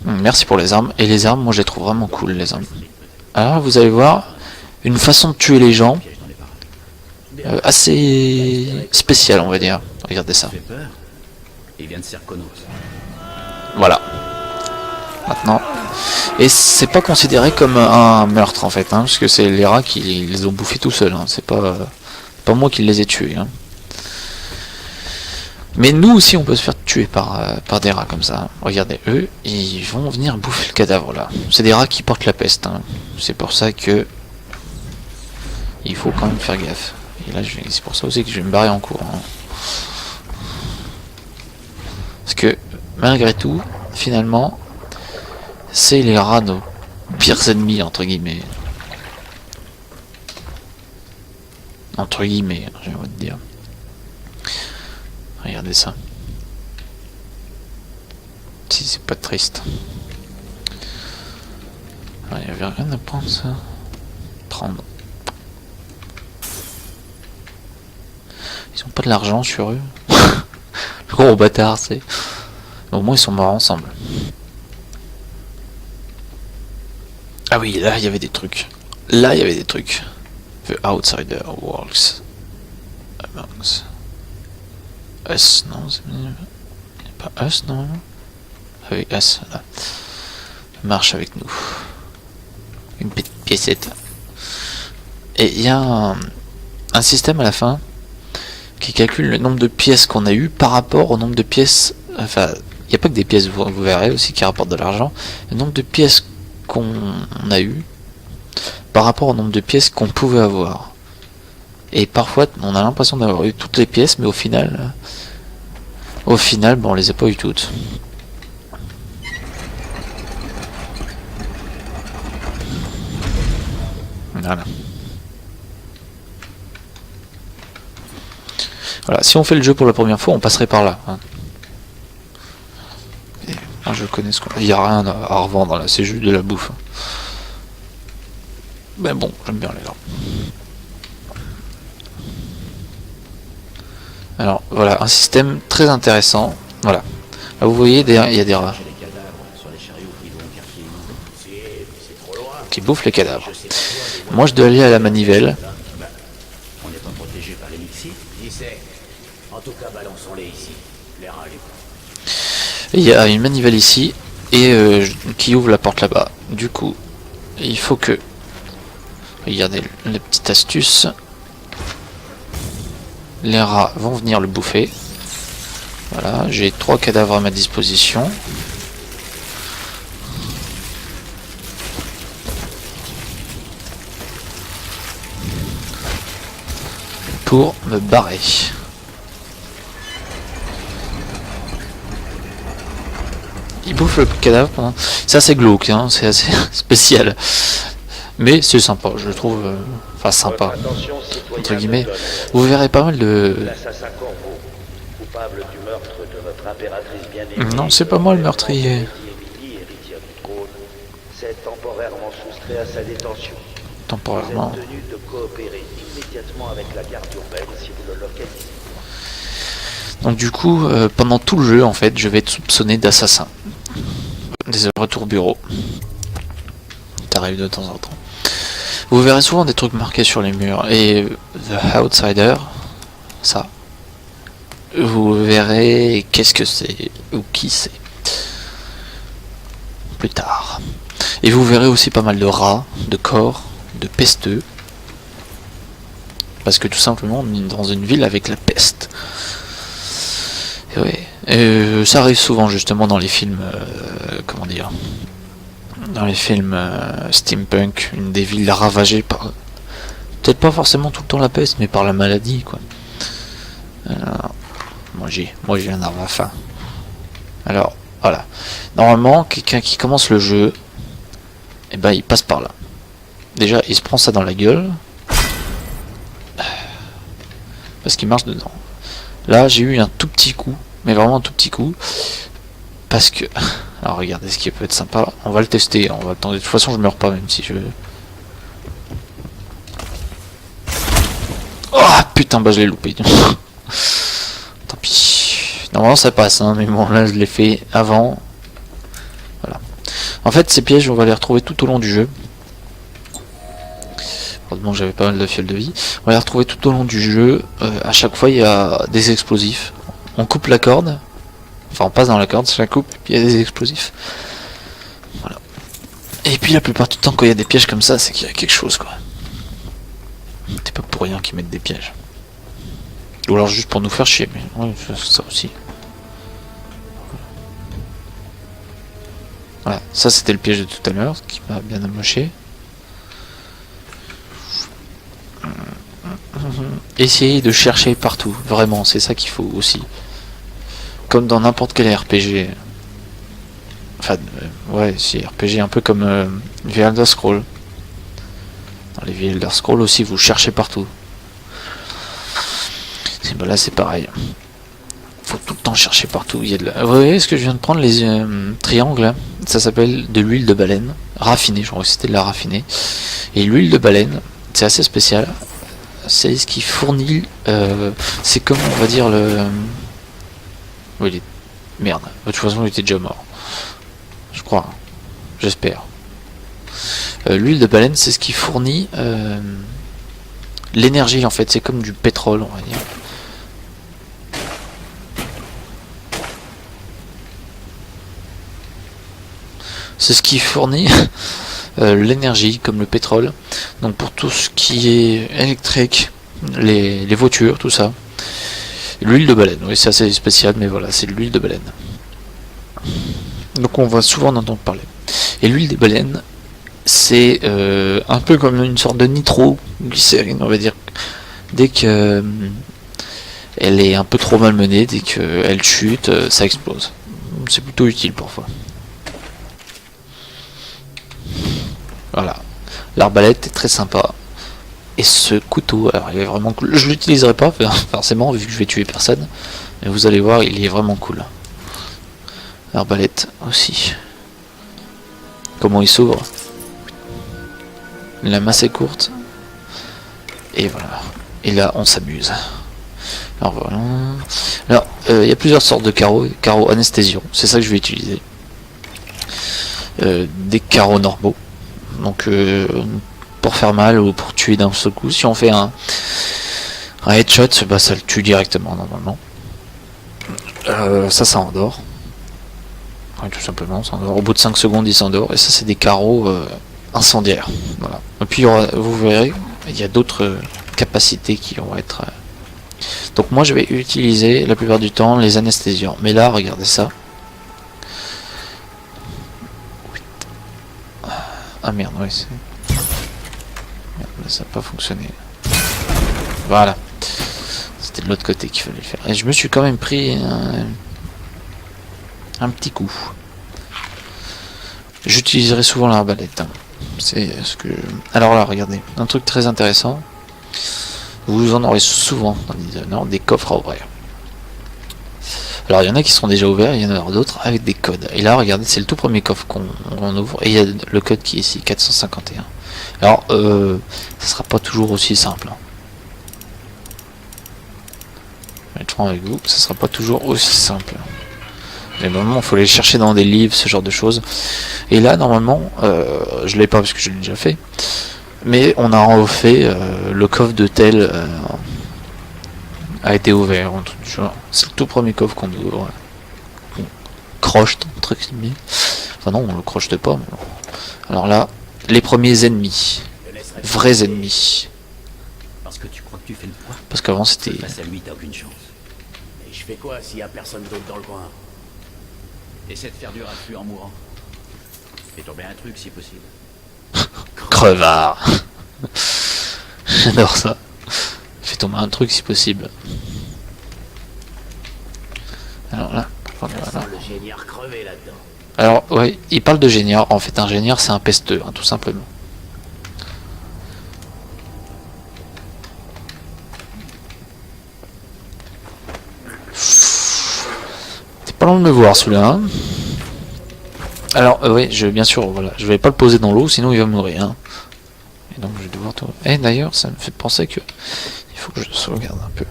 Merci pour les armes. Et les armes, moi je les trouve vraiment cool, les armes. Alors vous allez voir une façon de tuer les gens assez spéciale, on va dire. Regardez ça. Voilà. Maintenant. Et c'est pas considéré comme un meurtre en fait, hein, parce que c'est les rats qui les ont bouffés tout seuls. Hein. C'est pas moi qui les ai tués. Hein. Mais nous aussi on peut se faire tuer par des rats comme ça. Regardez, eux, ils vont venir bouffer le cadavre là. C'est des rats qui portent la peste. Hein. C'est pour ça que il faut quand même faire gaffe. Et là, c'est pour ça aussi que je vais me barrer en cours. Hein. Parce que malgré tout, finalement, c'est les rats nos pires ennemis entre guillemets. Entre guillemets, j'ai envie de dire. Regardez ça. Si c'est pas triste. Il n'y avait rien à prendre ça. Prendre. Ils ont pas de l'argent sur eux. Le gros bâtard, c'est. Au moins ils sont morts ensemble. Ah oui, là il y avait des trucs. The outsider walks amongst us. Non, c'est pas us, non. Avec us, là. Marche avec nous. Une petite piécette. Et il y a un système à la fin qui calcule le nombre de pièces qu'on a eu par rapport au nombre de pièces. Enfin, il n'y a pas que des pièces, vous verrez aussi, qui rapportent de l'argent. Le nombre de pièces qu'on a eu par rapport au nombre de pièces qu'on pouvait avoir. Et parfois, on a l'impression d'avoir eu toutes les pièces, mais au final, bon, on les a pas eu toutes. Voilà. Voilà, si on fait le jeu pour la première fois, on passerait par là. Hein. Et, moi, je connais ce qu'on... Il n'y a rien à revendre là, c'est juste de la bouffe. Mais bon, j'aime bien les là. Alors, voilà, un système très intéressant. Voilà. Là, vous voyez, derrière, il y a des rats. Qui bouffent les cadavres. Moi, je dois aller à la manivelle. On n'est pas protégé par l'élixir. Qui sait? En tout cas, balançons-les ici. Les rats, les... Il y a une manivelle ici et qui ouvre la porte là-bas. Du coup, il faut que... Regardez la petite astuce. Les rats vont venir le bouffer. Voilà, j'ai 3 cadavres à ma disposition. Pour me barrer. Il bouffe le cadavre pendant... C'est assez glauque, hein, c'est assez spécial. Mais c'est sympa, je le trouve... Enfin sympa, entre guillemets. Vous verrez pas mal de... L'assassin Corvo, coupable du meurtre de notre impératrice bien-aimée. Non, c'est pas moi le meurtrier. Émilie, héritière du trône, s'est temporairement soustrait à sa détention. Temporairement. Vous êtes tenu de coopérer immédiatement avec la garde urbaine si vous le localisez. Donc du coup, pendant tout le jeu, en fait, je vais être soupçonné d'assassin. Des retours bureau. T'arrives de temps en temps. Vous verrez souvent des trucs marqués sur les murs. Et The Outsider, ça. Vous verrez qu'est-ce que c'est ou qui c'est. Plus tard. Et vous verrez aussi pas mal de rats, de corps, de pesteux. Parce que tout simplement, on est dans une ville avec la peste. Et ouais. Ça arrive souvent justement dans les films, comment dire, dans les films steampunk, une des villes ravagées par, peut-être pas forcément tout le temps la peste, mais par la maladie, quoi. Alors, moi j'ai un arme à faim. Alors voilà, normalement quelqu'un qui commence le jeu, et ben il passe par là. Déjà il se prend ça dans la gueule parce qu'il marche dedans. Là j'ai eu un tout petit coup, mais vraiment un tout petit coup, parce que... Alors regardez ce qui peut être sympa, on va le tester, on va attendre. De toute façon je meurs pas même si je... Oh putain, bah je l'ai loupé. Tant pis. Normalement ça passe, hein, mais bon là je l'ai fait avant. Voilà. En fait ces pièges on va les retrouver tout au long du jeu. Heureusement que j'avais pas mal de fioles de vie. On va les retrouver tout au long du jeu. À chaque fois il y a des explosifs. On coupe la corde. Enfin on passe dans la corde, je la coupe, et puis il y a des explosifs. Voilà. Et puis la plupart du temps quand il y a des pièges comme ça, c'est qu'il y a quelque chose, quoi. C'est pas pour rien qu'ils mettent des pièges. Ou alors juste pour nous faire chier, mais ouais, ça aussi. Voilà, ça c'était le piège de tout à l'heure, qui m'a bien amoché. Essayez de chercher partout, vraiment, c'est ça qu'il faut aussi. Comme dans n'importe quel RPG. Enfin, ouais, c'est RPG un peu comme The Elder Scrolls. Dans les The Elder Scrolls aussi, vous cherchez partout. Ben là, c'est pareil. Faut tout le temps chercher partout. Il y a de la... Vous voyez ce que je viens de prendre, les triangles là. Ça s'appelle de l'huile de baleine raffinée. Je crois que c'était de la raffinée. Et l'huile de baleine, c'est assez spécial. C'est ce qui fournit. C'est comme on va dire le. Oui, il est... Merde. De toute façon, il était déjà mort. Je crois. J'espère. L'huile de baleine, c'est ce qui fournit l'énergie en fait, c'est comme du pétrole on va dire. C'est ce qui fournit l'énergie comme le pétrole. Donc pour tout ce qui est électrique, les voitures, tout ça. L'huile de baleine, oui c'est assez spécial mais voilà, c'est l'huile de baleine. Donc on va souvent en entendre parler. Et l'huile de baleine, c'est un peu comme une sorte de nitroglycérine, on va dire. Dès que elle est un peu trop malmenée, dès qu'elle chute, ça explose. C'est plutôt utile parfois. Voilà, l'arbalète est très sympa. Et ce couteau, alors il est vraiment cool. Je l'utiliserai pas forcément vu que je vais tuer personne. Mais vous allez voir, il est vraiment cool. L'arbalète aussi. Comment il s'ouvre. La masse est courte. Et voilà. Et là on s'amuse. Alors voilà. Alors il y a plusieurs sortes de carreaux. Carreaux anesthésiants, c'est ça que je vais utiliser. Des carreaux normaux. Donc pour faire mal ou pour tuer d'un seul coup. Si on fait un headshot, bah, ça le tue directement normalement. Ça endort. Ouais, tout simplement, ça endort. Au bout de 5 secondes il s'endort. Et ça c'est des carreaux incendiaires. Voilà. Et puis vous verrez, il y a d'autres capacités qui vont être... Donc moi je vais utiliser la plupart du temps les anesthésiants. Mais là regardez ça. Ah merde, ouais c'est... Ça n'a pas fonctionné. Voilà. C'était de l'autre côté qu'il fallait le faire. Et je me suis quand même pris un petit coup. J'utiliserai souvent l'arbalète. Hein. C'est ce que... Alors là, regardez. Un truc très intéressant. Vous en aurez souvent dans Dishonored, des coffres à ouvrir. Alors il y en a qui seront déjà ouverts, il y en a d'autres avec des codes. Et là regardez, c'est le tout premier coffre qu'on ouvre. Et il y a le code qui est ici, 451. Alors ça sera pas toujours aussi simple. Hein. Je vais être franc avec vous, ça sera pas toujours aussi simple. Mais normalement il faut les chercher dans des livres, ce genre de choses. Et là normalement, je l'ai pas parce que je l'ai déjà fait. Mais on a refait le coffre de tel a été ouvert. C'est le tout premier coffre qu'on ouvre. On crochete, entre guillemets. Enfin non, on le crochete pas. Mais bon. Alors là, les premiers ennemis. Vrais ennemis. Parce que tu crois que tu fais le poids. Parce qu'avant c'était... Face à lui, t'as aucune chance. Et je fais quoi s'il y a personne d'autre dans le coin? Essaie de faire du raffut en mourant. Fais tomber un truc si possible. Crevard. J'adore ça. Fais tomber un truc si possible. Alors là, voilà. Le génieur crevé là-dedans. Alors ouais, il parle de génieur. En fait, un génieur c'est un pesteux, hein, tout simplement. T'es pas loin de me voir celui-là. Hein. Alors oui, bien sûr, voilà, je vais pas le poser dans l'eau, sinon il va mourir. Hein. Et donc je vais devoir tout. Et d'ailleurs, ça me fait penser que il faut que je sauvegarde un peu.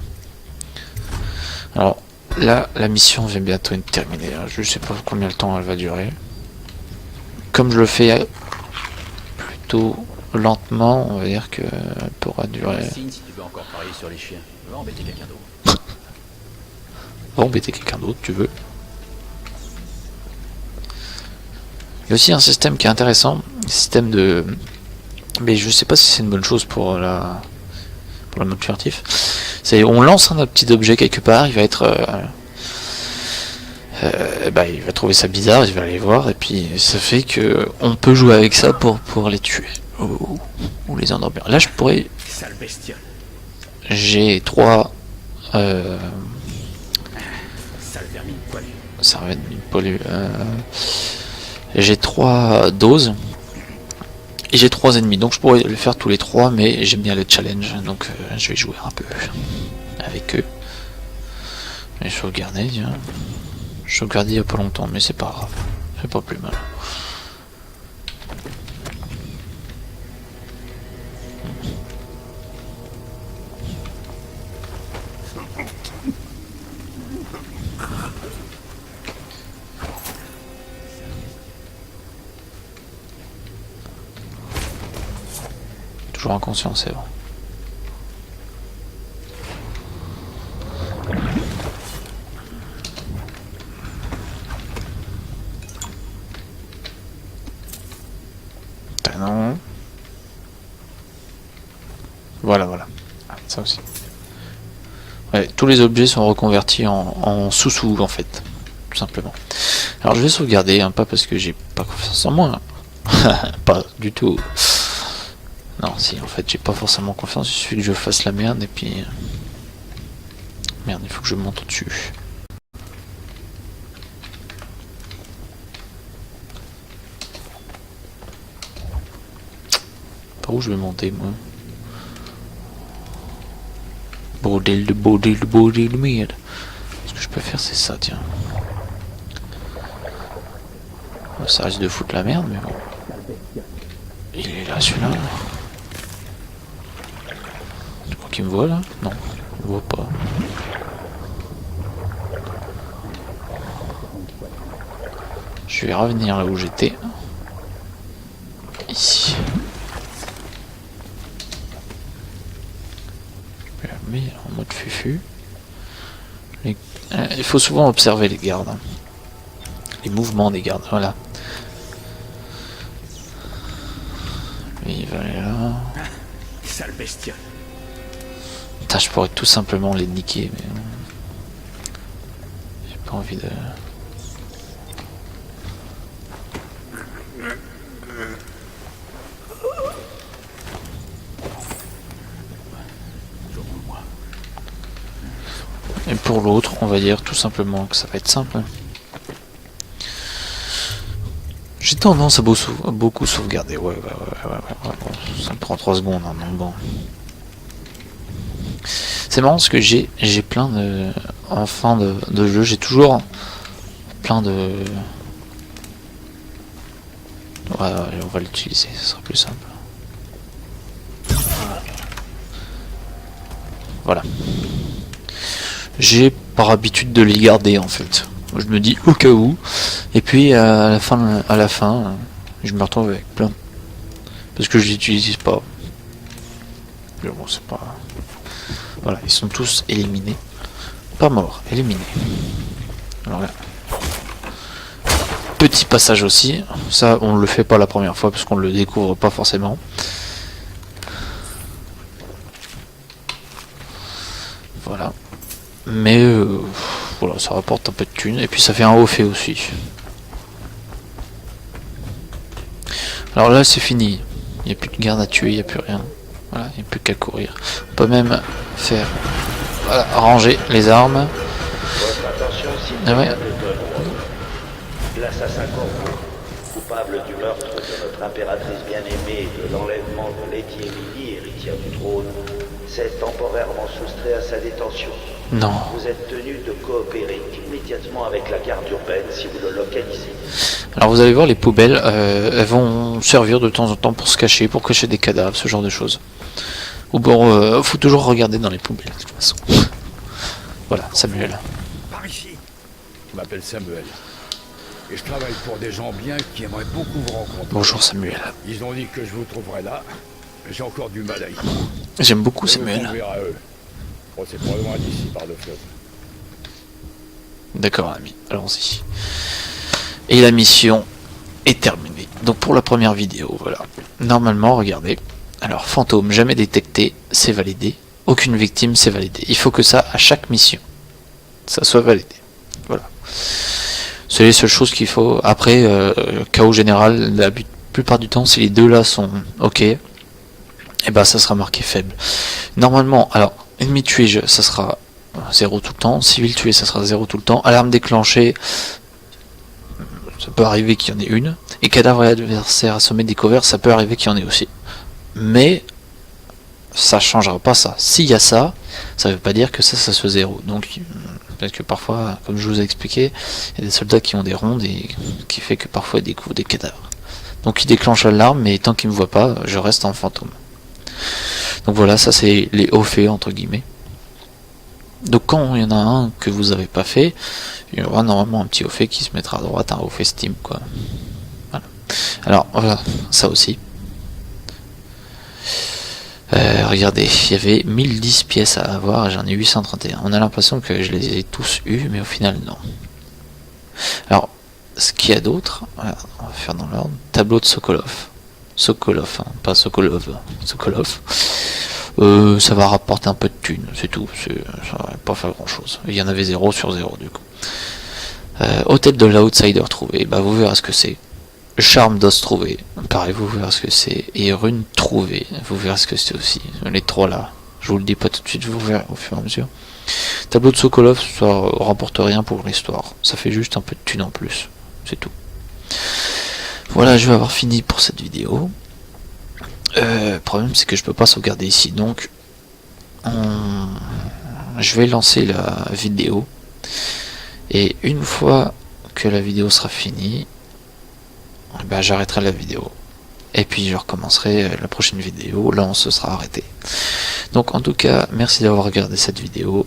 Alors là, la mission va bientôt être terminée. Hein. Je sais pas combien de temps elle va durer. Comme je le fais plutôt lentement, on va dire que elle pourra durer. Signe si tu veux encore parier sur les chiens. Va embêter quelqu'un d'autre. Va embêter quelqu'un d'autre, tu veux. Il y a aussi un système qui est intéressant, un système de... Mais je sais pas si c'est une bonne chose pour le mode furtif. C'est on lance un petit objet quelque part, il va être... il va trouver ça bizarre, il va aller voir, et puis ça fait que on peut jouer avec ça pour les tuer. Ou les endormir. Là je pourrais... Sale bestiole. J'ai 3... Sale vermine poilu. Ça va être pollu. J'ai 3 doses. Et j'ai 3 ennemis. Donc je pourrais le faire tous les 3, mais j'aime bien le challenge. Donc je vais jouer un peu avec eux. Je vais sauvegarder. Tiens. Je sauvegardais il y a pas longtemps, mais c'est pas grave. C'est pas plus mal. Toujours inconscient, c'est bon. ça aussi. Ouais, tous les objets sont reconvertis en sous-sous en fait, tout simplement. Alors je vais sauvegarder, hein, pas parce que j'ai pas confiance en moi, hein. Pas du tout. Non, si, en fait, j'ai pas forcément confiance, il suffit que je fasse la merde et puis... Merde, il faut que je monte au-dessus. Par où je vais monter, moi? Bordel de merde. Ce que je peux faire, c'est ça, tiens. Ça risque de foutre la merde, mais bon. Il est là, celui-là. Tu crois qu'il me voit, là? Non, il me voit pas. Je vais revenir là où j'étais. Ici. Mais en mode fufu. Il faut souvent observer les gardes. Hein. Les mouvements des gardes, voilà. Lui, il va aller là. Sale bestiole. Putain, je pourrais tout simplement les niquer, mais... J'ai pas envie de... Et pour l'autre, on va dire tout simplement que ça va être simple. J'ai tendance à beaucoup sauvegarder. Ouais. Bon, ça me prend 3 secondes, hein, donc bon. C'est marrant parce que j'ai plein de... En fin de jeu, j'ai toujours plein de... Ouais, on va l'utiliser, ce sera plus simple. Voilà. J'ai par habitude de les garder en fait. Je me dis au cas où, et puis à la fin, je me retrouve avec plein. Parce que je les utilise pas. Mais bon, c'est pas... Voilà, ils sont tous éliminés. Pas morts, éliminés. Alors là. Petit passage aussi. Ça, on le fait pas la première fois parce qu'on le découvre pas forcément. Voilà. Mais voilà, ça rapporte un peu de thunes. Et puis ça fait un haut fait aussi. Alors là, c'est fini. Il n'y a plus de garde à tuer, il n'y a plus rien. Voilà, il n'y a plus qu'à courir. On peut même faire... Voilà, ranger les armes. Votre attention, s'il vous plaît. L'assassin Corvo, coupable du meurtre de notre impératrice bien-aimée et de l'enlèvement de Lady Emily, héritière du trône, s'est temporairement soustrait à sa détention. Non. Vous êtes tenu de coopérer immédiatement avec la garde urbaine si vous le localisez. Alors vous allez voir, les poubelles, elles vont servir de temps en temps pour se cacher, pour cacher des cadavres, ce genre de choses. Ou bon, faut toujours regarder dans les poubelles, de toute façon. Voilà, Samuel. Par ici. Je m'appelle Samuel. Et je travaille pour des gens bien qui aimeraient beaucoup vous rencontrer. Bonjour Samuel. Ils ont dit que je vous trouverais là. J'ai encore du mal à y croire. J'aime beaucoup Samuel. On verra eux. Bon, c'est pas loin d'ici, par le fleuve. D'accord ami, allons-y. Et la mission est terminée. Donc pour la première vidéo, voilà. Normalement, regardez. Alors, fantôme jamais détecté, c'est validé. Aucune victime, c'est validé. Il faut que ça, à chaque mission, ça soit validé. Voilà. C'est les seules choses qu'il faut. Après, chaos général, la plupart du temps, si les deux là sont ok, et ben ça sera marqué faible. Normalement, alors, ennemi tué, ça sera 0 tout le temps. Civil tué, ça sera 0 tout le temps. Alarme déclenchée, ça peut arriver qu'il y en ait une. Et cadavre et adversaire assommé découvert, ça peut arriver qu'il y en ait aussi. Mais ça changera pas ça. S'il y a ça, ça veut pas dire que ça soit 0. Donc parce que parfois, comme je vous ai expliqué, il y a des soldats qui ont des rondes et qui fait que parfois ils découvrent des cadavres. Donc ils déclenchent l'alarme, mais tant qu'ils me voient pas, je reste en fantôme. Donc voilà, ça c'est les hauts faits entre guillemets. Donc quand il y en a un que vous avez pas fait, il y aura normalement un petit haut fait qui se mettra à droite, un haut fait Steam quoi. Voilà. Alors voilà, ça aussi. Regardez, il y avait 1010 pièces à avoir et j'en ai 831. On a l'impression que je les ai tous eus, mais au final non. Alors, ce qu'il y a d'autre, voilà, on va faire dans l'ordre. Tableau de Sokolov. Sokolov, hein, pas Sokolov. Sokolov. Ça va rapporter un peu de thunes, c'est tout. Ça va pas faire grand chose. Il y en avait 0 sur 0 du coup. Hôtel de l'Outsider trouvé, bah vous verrez ce que c'est. Charme d'os trouvé, pareil, vous verrez ce que c'est. Et rune trouvé, vous verrez ce que c'est aussi. Les 3 là, je vous le dis pas tout de suite, vous verrez au fur et à mesure. Tableau de Sokolov, ça rapporte rien pour l'histoire. Ça fait juste un peu de thunes en plus, c'est tout. Voilà, je vais avoir fini pour cette vidéo. Le problème c'est que je peux pas sauvegarder ici, donc je vais lancer la vidéo. Et une fois que la vidéo sera finie, ben j'arrêterai la vidéo. Et puis je recommencerai la prochaine vidéo, là on se sera arrêté. Donc en tout cas, merci d'avoir regardé cette vidéo.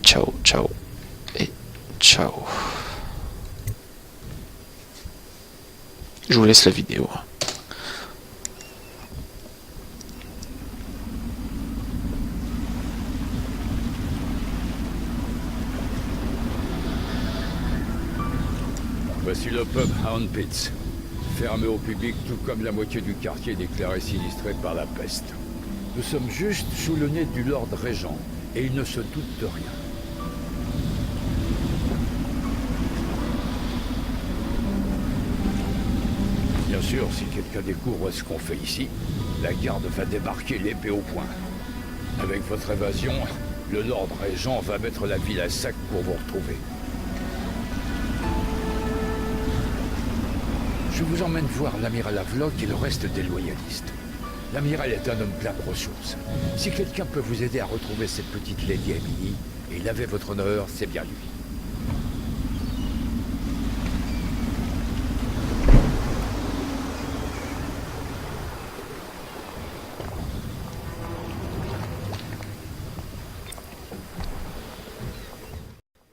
Ciao, ciao et ciao. Je vous laisse la vidéo. Voici le pub Hound Pits. Fermé au public tout comme la moitié du quartier déclaré sinistré par la peste. Nous sommes juste sous le nez du Lord Régent, et il ne se doute de rien. Bien sûr, si quelqu'un découvre ce qu'on fait ici, la garde va débarquer l'épée au poing. Avec votre évasion, le Lord Régent va mettre la ville à sac pour vous retrouver. Je vous emmène voir l'amiral Havelock et le reste des loyalistes. L'amiral est un homme plein de ressources. Si quelqu'un peut vous aider à retrouver cette petite Lady Emily et laver votre honneur, c'est bien lui.